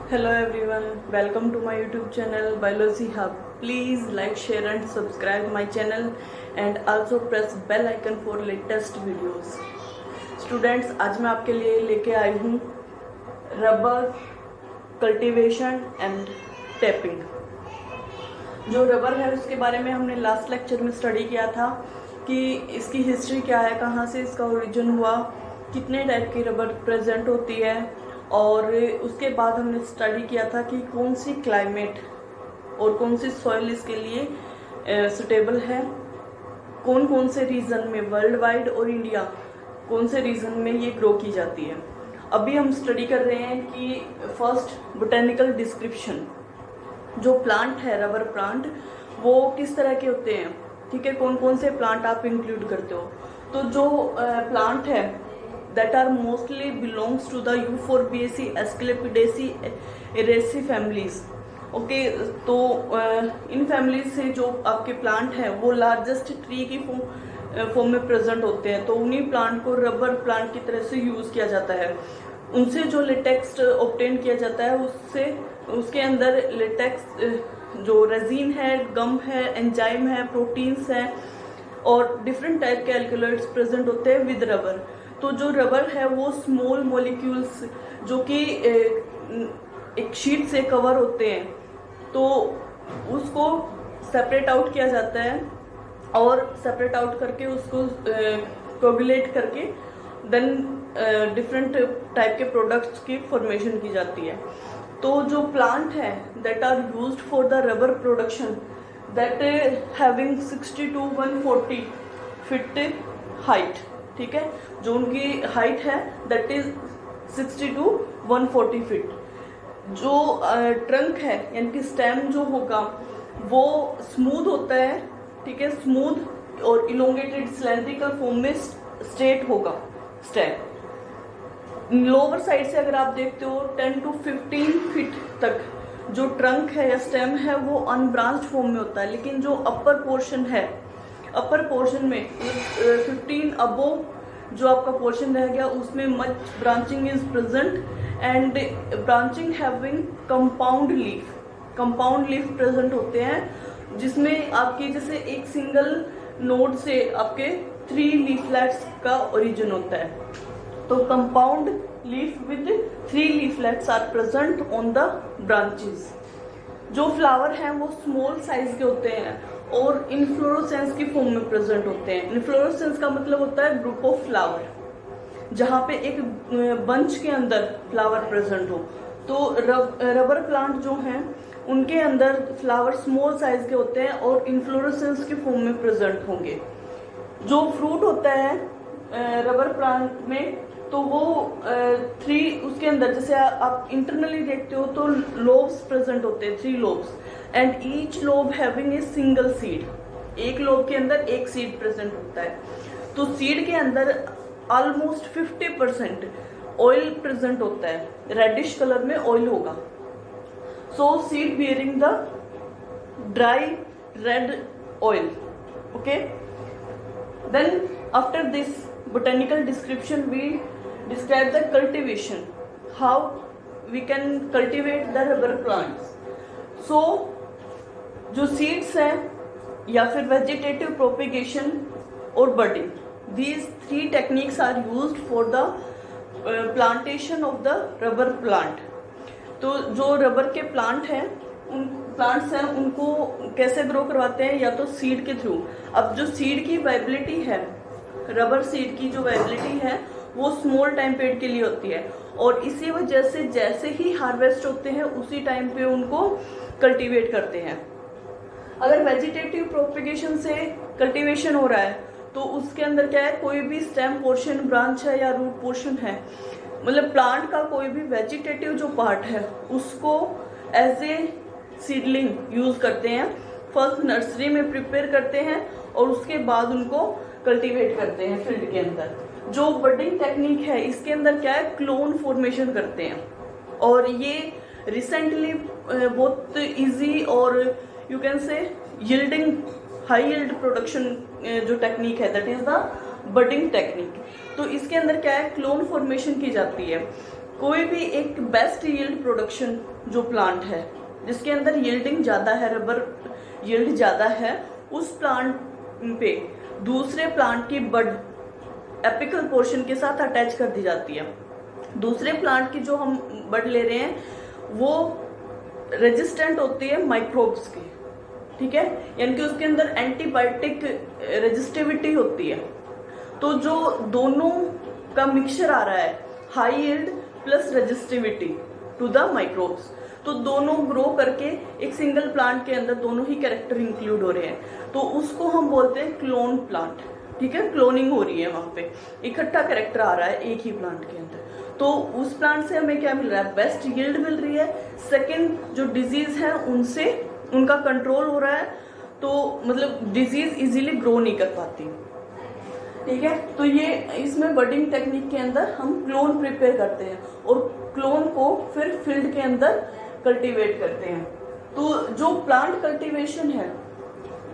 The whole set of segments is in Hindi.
Hello everyone, welcome to my YouTube channel Biology Hub. Please like, share and subscribe my channel and also press bell icon for latest videos. Students, आज मैं आपके लिए लेके आई हूँ रबर कल्टीवेशन एंड टैपिंग। जो रबर है उसके बारे में हमने लास्ट लेक्चर में स्टडी किया था कि इसकी हिस्ट्री क्या है, कहाँ से इसका ओरिजिन हुआ, कितने टाइप की रबर प्रेजेंट होती है, और उसके बाद हमने स्टडी किया था कि कौन सी क्लाइमेट और कौन सी सॉइल इसके लिए सुटेबल है, कौन कौन से रीजन में वर्ल्ड वाइड और इंडिया कौन से रीजन में ये ग्रो की जाती है। अभी हम स्टडी कर रहे हैं कि फर्स्ट बोटेनिकल डिस्क्रिप्शन, जो प्लांट है रबर प्लांट वो किस तरह के होते हैं, ठीक है, कौन कौन से प्लांट आप इंक्लूड करते हो। तो जो प्लांट है that are mostly belongs to the Euphorbiaceae, Asclepidaceae, Eraceae families. Okay, तो इन फैमिलीज से जो आपके प्लांट हैं वो लार्जेस्ट ट्री की फॉर्म में प्रेजेंट होते हैं, तो उन्हीं प्लांट को रबर प्लांट की तरह से यूज़ किया जाता है। उनसे जो लेटेक्स ऑब्टेन किया जाता है उससे उसके अंदर लेटेक्स जो रेजिन है, गम है, एंजाइम है, प्रोटीन्स हैं और डिफरेंट टाइप के एल्कलॉइड्स प्रेजेंट होते हैं विद रबर। तो जो रबर है वो स्मॉल मॉलिक्यूल्स जो कि एक शीट से कवर होते हैं, तो उसको सेपरेट आउट किया जाता है और सेपरेट आउट करके उसको कोगुलेट करके देन डिफरेंट टाइप के प्रोडक्ट्स की फॉर्मेशन की जाती है। तो जो प्लांट है that are used for the rubber production that having 60 to 140 feet height, ठीक है, जो उनकी हाइट है दैट इज 60 to 140 फीट। जो ट्रंक है यानी कि स्टेम जो होगा वो स्मूथ होता है, ठीक है, स्मूथ और इलोंगेटेड सिलेंड्रिकल फॉर्म में स्ट्रेट होगा स्टेम। लोअर साइड से अगर आप देखते हो 10 to 15 फीट तक जो ट्रंक है या स्टेम है वो अनब्रांच्ड फॉर्म में होता है, लेकिन जो अपर पोर्शन है, अपर पोर्शन में 15 अबोव जो आपका पोर्शन रह गया उसमें much branching is present and branching having compound leaf, compound leaf present होते हैं जिसमें आपके जैसे एक सिंगल नोड से आपके 3 लीफलेट्स का ओरिजिन होता है। तो compound leaf with 3 leaflets are present on the branches. जो फ्लावर हैं वो स्मॉल साइज के होते हैं और इनफ्लोरोसेंस की फॉर्म में प्रेजेंट होते हैं। इनफ्लोरोसेंस का मतलब होता है ग्रुप ऑफ फ्लावर, जहाँ पे एक बंच के अंदर फ्लावर प्रेजेंट हो। तो रबर प्लांट जो हैं उनके अंदर फ्लावर स्मॉल साइज के होते हैं और इनफ्लोरोसेंस की फॉर्म में प्रेजेंट होंगे। जो फ्रूट होता है रबर प्लांट में तो वो 3 उसके अंदर जैसे आप इंटरनली देखते हो तो लोब्स प्रेजेंट होते हैं, 3 lobes and each lobe having a single seed. एक लोब के अंदर एक सीड प्रेजेंट होता है। तो सीड के अंदर ऑलमोस्ट 50% ऑयल प्रेजेंट होता है, रेडिश कलर में ऑयल होगा। So seed bearing the dry red oil. Okay, then after this botanical description we describe the cultivation, how we can cultivate the rubber plants. So जो seeds है या फिर vegetative propagation और budding, these 3 techniques are used for the plantation of the rubber plant. तो जो रबर के प्लांट हैं उन प्लांट्स हैं उनको कैसे ग्रो करवाते हैं, या तो सीड के थ्रू। अब जो सीड की वाइबिलिटी है, रबर सीड की जो वाइबिलिटी है वो स्मॉल टाइम पीरियड के लिए होती है और इसी वजह से जैसे ही हार्वेस्ट होते हैं उसी टाइम पे उनको कल्टीवेट करते हैं। अगर वेजिटेटिव प्रोपेगेशन से कल्टीवेशन हो रहा है तो उसके अंदर क्या है, कोई भी स्टेम पोर्शन, ब्रांच है या रूट पोर्शन है, मतलब प्लांट का कोई भी वेजिटेटिव जो पार्ट है उसको एज ए सीडलिंग यूज करते हैं। फर्स्ट नर्सरी में प्रिपेयर करते हैं और उसके बाद उनको कल्टीवेट करते हैं फील्ड के अंदर। जो बडिंग टेक्निक है इसके अंदर क्या है, क्लोन फॉर्मेशन करते हैं और ये रिसेंटली बहुत इजी और you can say yielding high yield production जो टेक्निक है that is the budding technique. तो इसके अंदर क्या है, क्लोन फॉर्मेशन की जाती है। कोई भी एक बेस्ट यील्ड प्रोडक्शन जो प्लांट है जिसके अंदर यील्डिंग ज़्यादा है, रबर यील्ड ज़्यादा है, उस प्लांट पे दूसरे प्लांट की बड एपिकल पोर्शन के साथ अटैच कर दी जाती है। दूसरे प्लांट की जो हम बड ले रहे हैं वो रेजिस्टेंट होती है माइक्रोब्स की, ठीक है, यानी कि उसके अंदर एंटीबायोटिक रेजिस्टिविटी होती है। तो जो दोनों का मिक्सचर आ रहा है, high yield plus resistivity to the microbes, तो दोनों ग्रो करके एक सिंगल प्लांट के अंदर दोनों ही कैरेक्टर इंक्लूड हो रहे हैं, तो उसको हम बोलते हैं क्लोन प्लांट, ठीक है। क्लोनिंग हो रही है, वहां पे इकट्ठा कैरेक्टर आ रहा है एक ही प्लांट के अंदर। तो उस प्लांट से हमें क्या मिल रहा है, बेस्ट यील्ड मिल रही है। सेकंड, जो डिजीज है उनसे उनका कंट्रोल हो रहा है, तो मतलब डिजीज इजीली ग्रो नहीं कर पाती, ठीक है। तो ये इसमें बडिंग टेक्निक के अंदर हम क्लोन प्रिपेयर करते हैं और क्लोन को फिर फील्ड के अंदर कल्टीवेट करते हैं। तो जो प्लांट कल्टीवेशन है,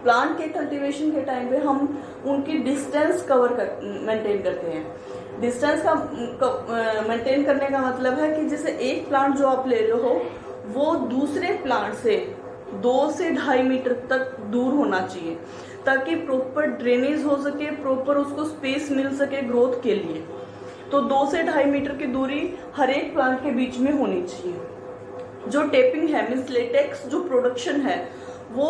प्लांट के कल्टीवेशन के टाइम पे हम उनकी डिस्टेंस मेंटेन करते हैं। डिस्टेंस का मेंटेन करने का मतलब है कि जैसे एक प्लांट जो आप ले रहे हो वो दूसरे प्लांट से 2 से 2.5 मीटर तक दूर होना चाहिए, ताकि प्रॉपर ड्रेनेज हो सके, प्रॉपर उसको स्पेस मिल सके ग्रोथ के लिए। तो 2 से 2.5 मीटर की दूरी हर एक प्लांट के बीच में होनी चाहिए। जो टेपिंग है, मीन्स लेटेक्स जो प्रोडक्शन है, वो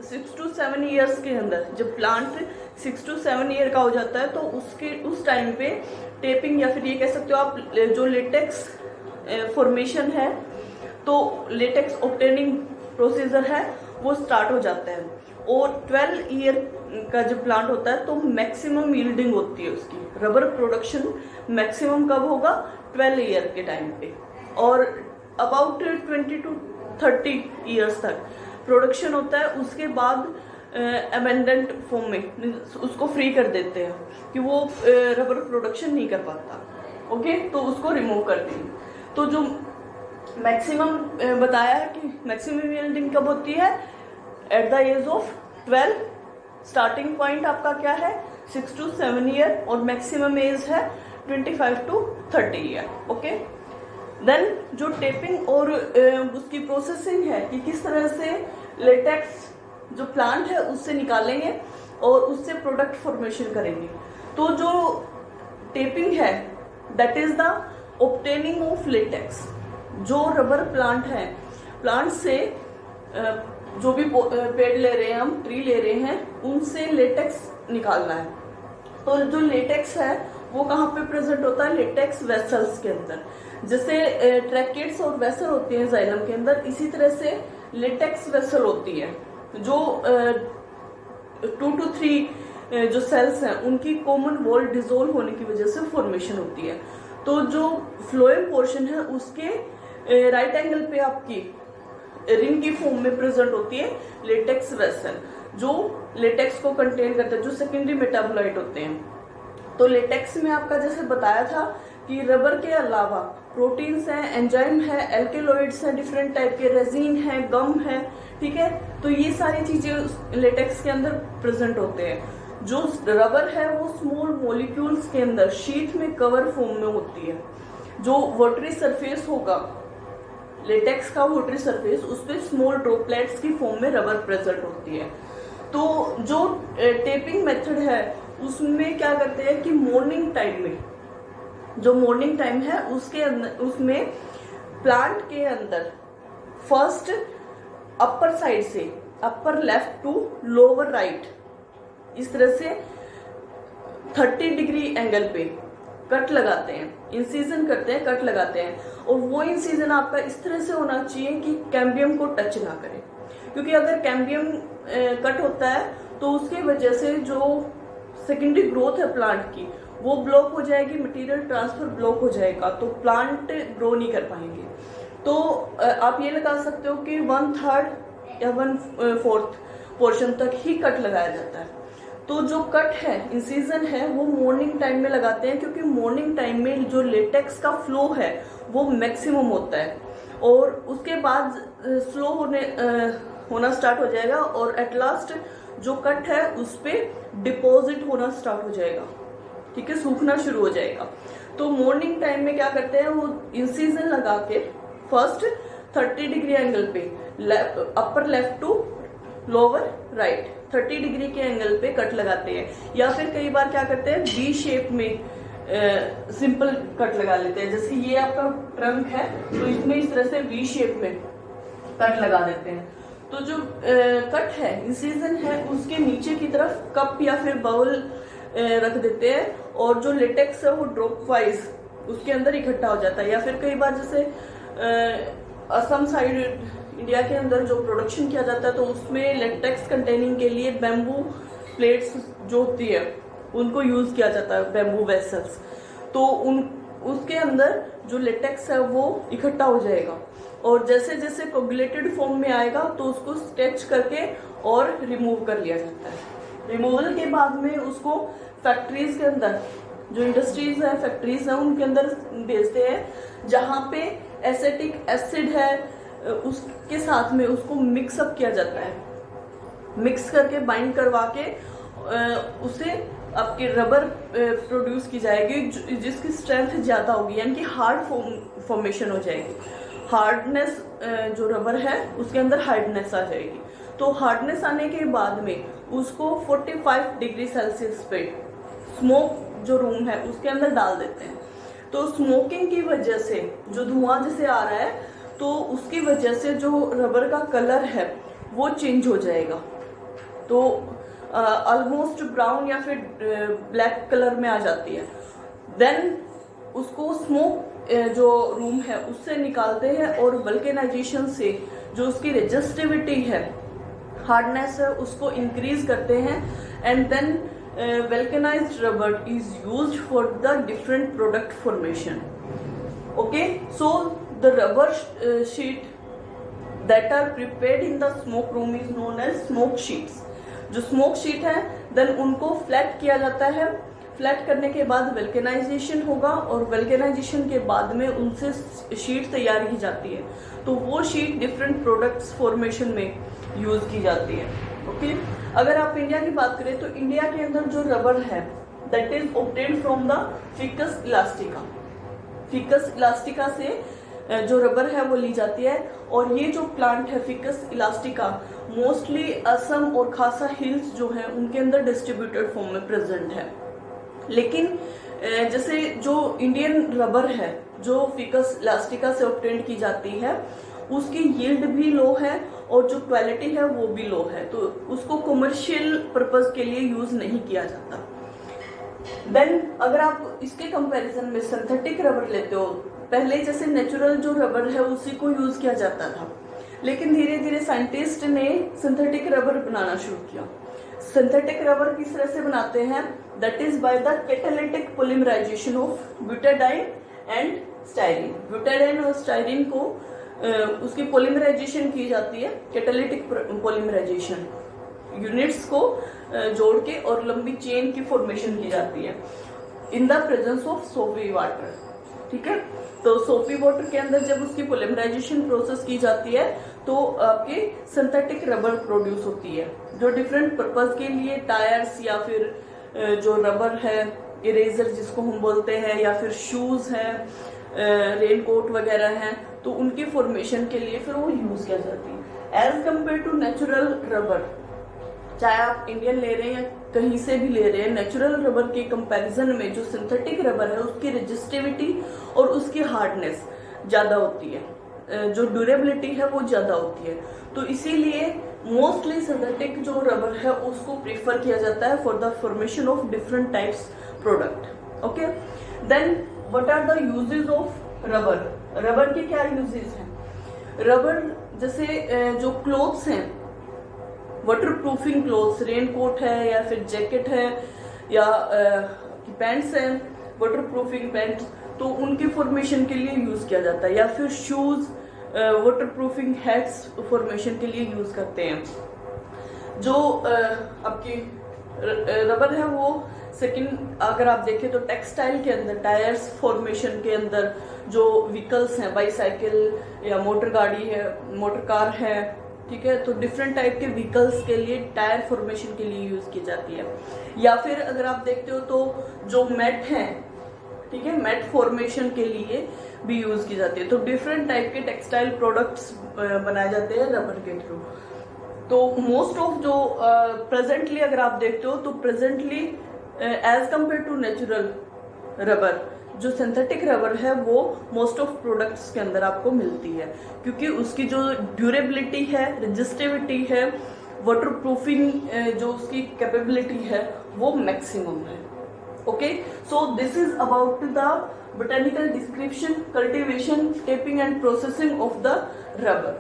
6 to 7 ईयर्स के अंदर, जब प्लांट 6 to 7 ईयर का हो जाता है तो उस टाइम पे टेपिंग, या फिर ये कह सकते हो आप जो लेटेक्स फॉर्मेशन है, तो लेटेक्स ऑब्टेनिंग प्रोसीजर है वो स्टार्ट हो जाता है। और 12 ईयर का जब प्लांट होता है तो मैक्सिमम यील्डिंग होती है उसकी। रबर प्रोडक्शन मैक्सिमम कब होगा, 12 ईयर के टाइम पे, और अबाउट 20 to 30 ईयर्स तक प्रोडक्शन होता है। उसके बाद अमेंडेंट फॉर्म में उसको फ्री कर देते हैं कि वो रबर प्रोडक्शन नहीं कर पाता, ओके, तो उसको रिमूव कर देंगे। तो जो मैक्सिमम बताया है कि मैक्सिमम यील्डिंग कब होती है, at the age of 12। Starting point आपका क्या है, 6 to 7 ईयर, और मैक्सिमम एज है 25 to 30 ईयर, ओके। देन जो टेपिंग और उसकी प्रोसेसिंग है कि किस तरह से लेटेक्स जो प्लांट है उससे निकालेंगे और उससे प्रोडक्ट फॉर्मेशन करेंगे। तो जो टेपिंग है that is the obtaining of latex. जो रबर प्लांट है, प्लांट से जो भी पेड़ ले रहे हैं हम, ट्री ले रहे हैं, उनसे लेटेक्स निकालना है। तो जो लेटेक्स है वो कहाँ पे प्रेजेंट होता है, लेटेक्स वेसल्स के अंदर। जैसे ट्रैकेट्स और वेसल होती है जाइलम के अंदर, इसी तरह से लेटेक्स वेसल होती है जो 2 to 3 जो सेल्स हैं उनकी कॉमन वॉल डिसोल्व होने की वजह से फॉर्मेशन होती है। तो जो फ्लोएम पोर्शन है उसके राइट एंगल पे आपकी रिंग की फॉर्म में प्रेजेंट होती है लेटेक्स वेसल, जो लेटेक्स को कंटेन करते हैं, जो सेकेंडरी मेटाबोलाइट होते हैं। तो लेटेक्स में आपका जैसे बताया था कि रबर के अलावा प्रोटीन्स हैं, एंजाइम है, एल्केलॉइड्स हैं, डिफरेंट टाइप के रेजिन है, गम है, ठीक है। तो ये सारी चीजें लेटेक्स के अंदर प्रेजेंट होते हैं। जो रबर है वो स्मॉल मॉलिक्यूल्स के अंदर शीट में कवर फॉर्म में होती है। जो वाटरी सरफेस होगा लेटेक्स का, वाटरी सरफेस, उस पर स्मॉल ड्रॉपलेट्स की फॉर्म में रबर प्रेजेंट होती है। तो जो टेपिंग मेथड है उसमें क्या करते हैं कि मॉर्निंग टाइम में, जो मॉर्निंग टाइम है उसके अंदर, उसमें प्लांट के अंदर फर्स्ट अपर साइड से, upper left to lower right, इस तरह से 30 डिग्री एंगल पे कट लगाते हैं, इंसिजन करते हैं, कट लगाते हैं। और वो इंसिजन आपका इस तरह से होना चाहिए कि कैम्बियम को टच ना करे, क्योंकि अगर कैम्बियम कट होता है तो उसके वजह से जो सेकेंडरी ग्रोथ है प्लांट की वो ब्लॉक हो जाएगी, मटेरियल ट्रांसफर ब्लॉक हो जाएगा, तो प्लांट ग्रो नहीं कर पाएंगे। तो आप ये लगा सकते हो कि 1/3 या 1/4 पोर्शन तक ही कट लगाया जाता है। तो जो कट है, इंसिजन है, वो मॉर्निंग टाइम में लगाते हैं, क्योंकि मॉर्निंग टाइम में जो लेटेक्स का फ्लो है वो मैक्सिमम होता है, और उसके बाद स्लो होना स्टार्ट हो जाएगा, और एट लास्ट जो कट है उस पर डिपॉजिट होना स्टार्ट हो जाएगा, ठीक है, सूखना शुरू हो जाएगा। तो मॉर्निंग टाइम में क्या करते हैं, वो इंसिजन लगा के फर्स्ट 30 डिग्री एंगल पे upper left to lower right 30 degree के एंगल पे कट लगाते हैं, या फिर कई बार क्या करते हैं वी शेप में सिंपल कट लगा लेते हैं। जैसे ये आपका ट्रंक है तो इसमें इस तरह से वी शेप में कट लगा देते हैं। तो जो कट है इंसिजन है उसके नीचे की तरफ कप या फिर बाउल रख देते हैं, और जो लेटेक्स है वो ड्रॉप वाइज उसके अंदर इकट्ठा हो जाता है। या फिर कई बार जैसे असम साइड इंडिया के अंदर जो प्रोडक्शन किया जाता है तो उसमें लेटेक्स कंटेनिंग के लिए बैम्बू प्लेट्स जो होती है उनको यूज किया जाता है, बैम्बू वेसल्स। तो उसके अंदर जो लेटेक्स है वो इकट्ठा हो जाएगा, और जैसे जैसे कोगुलेटेड फॉर्म में आएगा तो उसको स्ट्रेच करके और रिमूव कर लिया जाता है। रिमूवल के बाद में उसको फैक्ट्रीज के अंदर, जो इंडस्ट्रीज है फैक्ट्रीज है उनके अंदर भेजते हैं, जहाँ पे एसिटिक एसिड है उसके साथ में उसको मिक्सअप किया जाता है। मिक्स करके बाइंड करवा के उसे आपकी रबर प्रोड्यूस की जाएगी जिसकी स्ट्रेंथ ज्यादा होगी, यानी कि हार्ड फॉर्मेशन हो जाएगी। हार्डनेस जो रबर है उसके अंदर हार्डनेस आ जाएगी। तो हार्डनेस आने के बाद में उसको 45 डिग्री सेल्सियस पे स्मोक जो रूम है उसके अंदर डाल देते हैं। तो स्मोकिंग की वजह से जो धुआं जैसे आ रहा है तो उसकी वजह से जो रबर का कलर है वो चेंज हो जाएगा, तो ऑलमोस्ट ब्राउन या फिर ब्लैक कलर में आ जाती है। देन उसको स्मोक जो रूम है उससे निकालते हैं और वल्केनाइजेशन से जो उसकी रेजिस्टिविटी है, हार्डनेस है, उसको इंक्रीज करते हैं। And then vulcanized rubber is used for the different product formation. Okay, so the rubber sheet that are prepared in the smoke room is known as smoke sheets. जो smoke sheet है then उनको flat किया जाता है। फ्लैट करने के बाद वल्केनाइजेशन होगा, और वल्केनाइजेशन के बाद में उनसे शीट तैयार की जाती है। तो वो शीट डिफरेंट प्रोडक्ट्स फॉर्मेशन में यूज की जाती है। ओके, अगर आप इंडिया की बात करें तो इंडिया के अंदर जो रबर है that is obtained from the ficus elastica. Ficus elastica से जो रबर है वो ली जाती है, और ये जो प्लांट है फिकस इलास्टिका मोस्टली असम और खासा हिल्स जो है उनके अंदर डिस्ट्रीब्यूटेड फॉर्म में प्रेजेंट है। लेकिन जैसे जो इंडियन रबर है जो फिकस इलास्टिका से ऑब्टेन की जाती है उसकी यील्ड भी लो है और जो क्वालिटी है वो भी लो है, तो उसको कमर्शियल पर्पस के लिए यूज नहीं किया जाता। देन अगर आप इसके कंपैरिजन में सिंथेटिक रबर लेते हो, पहले जैसे नेचुरल जो रबर है उसी को यूज किया जाता था, लेकिन धीरे धीरे साइंटिस्ट ने सिंथेटिक रबर बनाना शुरू किया। सिंथेटिक रबर किस तरह से बनाते हैं, that is by the catalytic polymerization of butadiene and styrene. Butadiene और स्टाइरिन को उसकी पॉलीमराइजेशन की जाती है, कैटालिटिक पॉलीमराइजेशन यूनिट्स को जोड़ के और लंबी चेन की फॉर्मेशन की जाती है इन द प्रेजेंस ऑफ सोपी वाटर। ठीक है, तो सोपी वाटर के अंदर जब उसकी पॉलीमराइजेशन प्रोसेस की जाती है तो आपकी सिंथेटिक रबर प्रोड्यूस होती है, जो डिफरेंट पर्पस के लिए टायर्स या फिर जो रबर है इरेजर जिसको हम बोलते हैं, या फिर शूज है, रेनकोट वगैरह हैं, तो उनकी फॉर्मेशन के लिए फिर वो यूज किया जाती है। As compare to natural rubber, चाहे आप इंडियन ले रहे हैं या कहीं से भी ले रहे हैं, नेचुरल रबर के कंपैरिजन में जो सिंथेटिक रबर है उसकी रेजिस्टिविटी और उसकी हार्डनेस ज्यादा होती है, जो ड्यूरेबिलिटी है वो ज्यादा होती है। तो इसीलिए मोस्टली सिंथेटिक जो रबर है उसको प्रीफर किया जाता है for the formation of different types product. Okay, then what are the uses of rubber. Rubber के क्या यूजेस हैं? रबर जैसे जो क्लोथ्स हैं, waterproofing clothes, raincoat है या फिर जैकेट है या पैंट्स हैं, वाटर प्रूफिंग पैंट्स, तो उनकी फॉर्मेशन के लिए यूज किया जाता है। या फिर shoes, water proofing hats formation के लिए यूज करते हैं। जो आपकी रबर है वो सेकंड अगर आप देखें तो टेक्सटाइल के अंदर, टायर्स फॉर्मेशन के अंदर, जो व्हीकल्स हैं, बाईसाइकिल या मोटर गाड़ी है, मोटर कार है, ठीक है, तो डिफरेंट टाइप के व्हीकल्स के लिए टायर फॉर्मेशन के लिए यूज की जाती है। या फिर अगर आप देखते हो तो जो मैट हैं, ठीक है, मैट फॉर्मेशन के लिए भी यूज की जाती है। तो डिफरेंट टाइप के टेक्सटाइल प्रोडक्ट्स बनाए जाते हैं रबर के थ्रू। तो मोस्ट ऑफ जो प्रेजेंटली अगर आप देखते हो तो presently as compare to natural rubber, जो सिंथेटिक रबर है वो मोस्ट ऑफ प्रोडक्ट्स के अंदर आपको मिलती है, क्योंकि उसकी जो ड्यूरेबिलिटी है, रेजिस्टिविटी है, वाटर प्रूफिंग जो उसकी कैपेबिलिटी है वो मैक्सिमम है। Okay, so this is about the botanical description, cultivation, taping and processing of the rubber.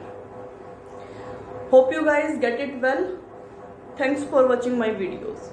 Hope you guys get it well. Thanks for watching my videos.